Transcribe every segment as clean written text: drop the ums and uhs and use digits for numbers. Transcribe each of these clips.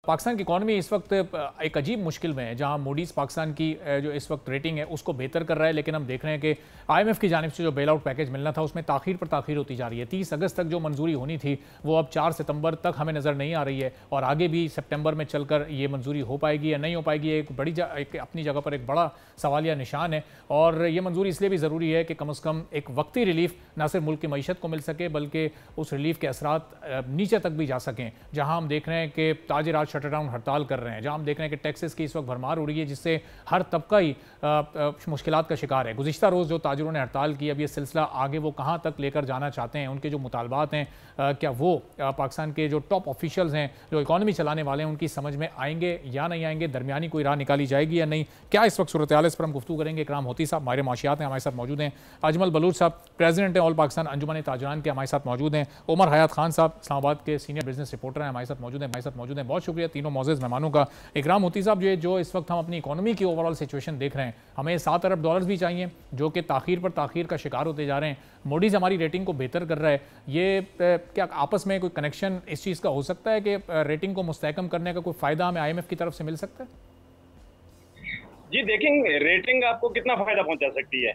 पाकिस्तान की इकॉनमी इस वक्त एक अजीब मुश्किल में है, जहां मूडीज़ पाकिस्तान की जो इस वक्त रेटिंग है उसको बेहतर कर रहा है, लेकिन हम देख रहे हैं कि IMF की जानिब से जो बेल आउट पैकेज मिलना था उसमें ताखीर पर ताखीर होती जा रही है। 30 अगस्त तक जो मंजूरी होनी थी वो अब 4 सितंबर तक हमें नज़र नहीं आ रही है, और आगे भी सितंबर में चलकर ये मंजूरी हो पाएगी या नहीं हो पाएगी, एक अपनी जगह पर एक बड़ा सवालिया निशान है। और ये मंजूरी इसलिए भी ज़रूरी है कि कम अज़ कम एक वक्ती रिलीफ ना सिर्फ मुल्क की मईशत को मिल सके, बल्कि उस रिलीफ के असरात नीचे तक भी जा सकें। जहाँ हम देख रहे हैं कि ताजिरात शटरडाउन हड़ताल कर रहे हैं, जहाँ हम देख रहे हैं कि टैक्सेस की इस वक्त भरमार हो रही है, जिससे हर तबका ही मुश्किलात का शिकार है। गुज़िश्ता रोज़ जो ताजिरों ने हड़ताल की, अब ये सिलसिला आगे वो कहाँ तक लेकर जाना चाहते हैं, उनके जो मुतालबात हैं क्या वो पाकिस्तान के जो टॉप ऑफिशियल्स हैं, जो इकॉनमी चलाने वाले हैं, उनकी समझ में आएंगे या नहीं आएंगे, दरमियानी कोई राह निकाली जाएगी या नहीं, क्या इस वक्त सूरत हाल, इस पर हम गुफ्तगू करेंगे। इकराम होती साहब माहिर माशियात हैं, हमारे साथ मौजूद हैं। अजमल बलूच साहब प्रेसिडेंट हैं ऑल पाकिस्तान अंजुमन ताजरान के, हमारे साथ मौजूद हैं। उमर हयात खान साहब इस्लामाबाद के सीनियर बिजनेस रिपोर्टर हैं, हमारे साथ मौजूद हैं। बहुत शुक्रिया तीनों मौजूद मेहमानों का। इकराम होती साहब, जो इस वक्त हम अपनी इकोनॉमी की ओवरऑल सिचुएशन देख रहे हैं, हमें $7 अरब भी चाहिए जो कि ताखीर पर ताखीर का शिकार होते जा रहे हैं। मोडीज हमारी रेटिंग को बेहतर कर रहा है, ये क्या आपस में कोई कनेक्शन इस चीज़ का हो सकता है कि रेटिंग को मुस्तहकम करने का कोई फ़ायदा हमें IMF की तरफ से मिल सकता है? जी देखेंगे, रेटिंग आपको कितना फायदा पहुंचा सकती है।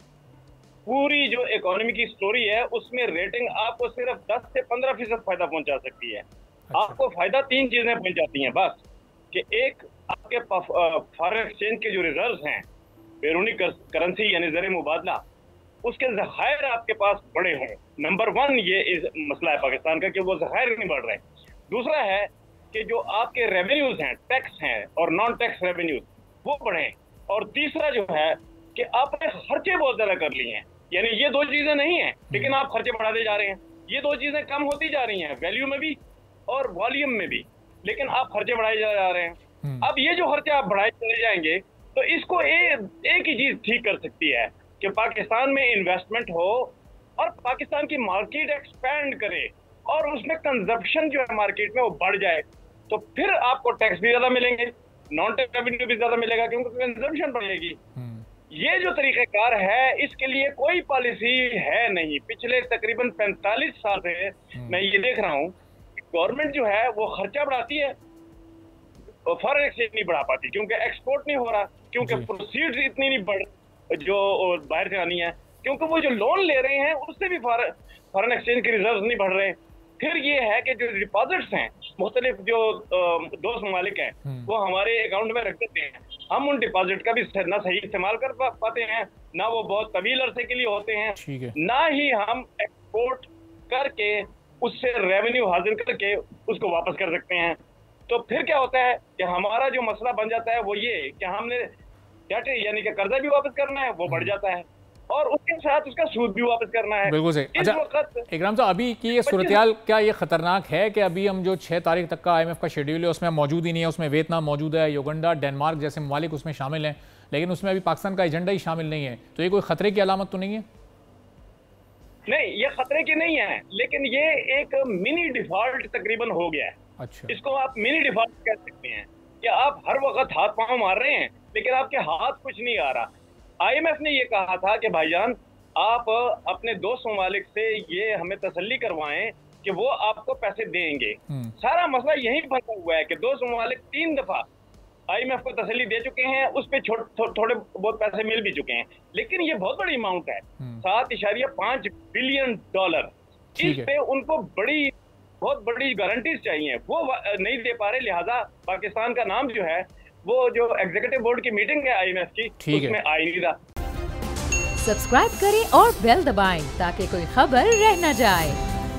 पूरी जो इकोनॉमी की स्टोरी है उसमें रेटिंग आपको सिर्फ 10 से 15% फायदा पहुंचा सकती है। अच्छा। आपको फायदा 3 चीजें पहुंचाती हैं बस, कि एक आपके फॉरेन एक्सचेंज के जो रिजर्व हैं, बैरूनी करेंसी यानी ज़र मुबादला, उसके ज़खायर आपके पास बड़े हों। नंबर 1 ये मसला है पाकिस्तान का कि वो ज़खायर नहीं बढ़ रहे। दूसरा है कि जो आपके रेवेन्यूज हैं, टैक्स हैं और नॉन टैक्स रेवेन्यूज, वो बढ़े। और तीसरा जो है कि आपने खर्चे बहुत ज्यादा कर लिए हैं, यानी ये 2 चीजें नहीं है लेकिन आप खर्चे बढ़ाते जा रहे हैं। ये 2 चीजें कम होती जा रही हैं, वैल्यू में भी और वॉल्यूम में भी, लेकिन आप खर्चे बढ़ाए जा रहे हैं। अब ये जो खर्चे आप बढ़ाए चले जाएंगे तो इसको एक ही चीज ठीक कर सकती है कि पाकिस्तान में इन्वेस्टमेंट हो और पाकिस्तान की मार्केट एक्सपैंड करे और उसमें कंजप्शन जो है मार्केट में वो बढ़ जाए, तो फिर आपको टैक्स भी ज्यादा मिलेंगे, नॉन टैक्स रेवेन्यू भी ज्यादा मिलेगा क्योंकि कंजम्पशन बढ़ेगी। ये जो तरीक़ेकार है, इसके लिए कोई पॉलिसी है नहीं। पिछले तकरीबन 45 साल से मैं ये देख रहा हूँ, गवर्नमेंट जो है वो खर्चा बढ़ाती है, फॉरेन एक्सचेंज नहीं बढ़ा पाती क्योंकि एक्सपोर्ट नहीं हो रहा, क्योंकि प्रोसीड्स इतनी नहीं बढ़ जो बाहर से आनी है, क्योंकि वो जो लोन ले रहे हैं उससे भी फॉरेन एक्सचेंज के रिजर्व नहीं बढ़ रहे। फिर ये है कि जो डिपॉजिट्स हैं, मुख्तलिफ जो दोस्त ममालिक हैं वो हमारे अकाउंट में रख देते हैं, हम उन डिपॉजिट का भी ना सही इस्तेमाल कर पाते हैं, ना वो बहुत तवील अरसे के लिए होते हैं, ना ही हम एक्सपोर्ट करके उससे रेवेन्यू हासिल करके उसको वापस कर सकते हैं। तो फिर क्या होता है कि हमारा जो मसला बन जाता है वो ये कि हमने डेट यानी कि कर्जा भी वापस करना है, वो बढ़ जाता है, और उसके साथ उसका सूद भी वापस करना है। बिल्कुल सही। अच्छा इकराम साहब, अभी की ये सूरत-ए-हाल क्या ये खतरनाक है कि अभी हम जो 6 तारीख तक का IMF का शेड्यूल है उसमें मौजूद ही नहीं है, उसमें वियतनाम मौजूद है, युगांडा, डेनमार्क जैसे ममालिक उसमें शामिल हैं, लेकिन उसमें अभी पाकिस्तान का एजेंडा ही शामिल नहीं है, तो ये कोई खतरे की अलामत तो नहीं है? नहीं, ये खतरे की नहीं है, लेकिन ये एक मिनी डिफॉल्ट तकरीबन हो गया है। अच्छा, इसको आप मिनी डिफॉल्ट कह सकते हैं कि आप हर वक्त हाथ पांव मार रहे हैं लेकिन आपके हाथ कुछ नहीं आ रहा। IMF ने ये कहा था कि भाईजान आप अपने दोस्त ममालिक से ये हमें तसल्ली करवाएं कि वो आपको पैसे देंगे। सारा मसला यही फंसा हुआ है कि दोस्त ममालिक 3 दफा IMF को तसल्ली दे चुके हैं, उस पे थोड़े बहुत पैसे मिल भी चुके हैं, लेकिन ये बहुत बड़ी अमाउंट है, $7.5 बिलियन। इस पे उनको बहुत बड़ी गारंटीज चाहिए, वो नहीं दे पा रहे, लिहाजा पाकिस्तान का नाम जो है वो जो एग्जीक्यूटिव बोर्ड की मीटिंग है IMF की, उसमें आ ही नहीं रहा। सब्सक्राइब करें और बेल दबाएं ताकि कोई खबर रह न जाए।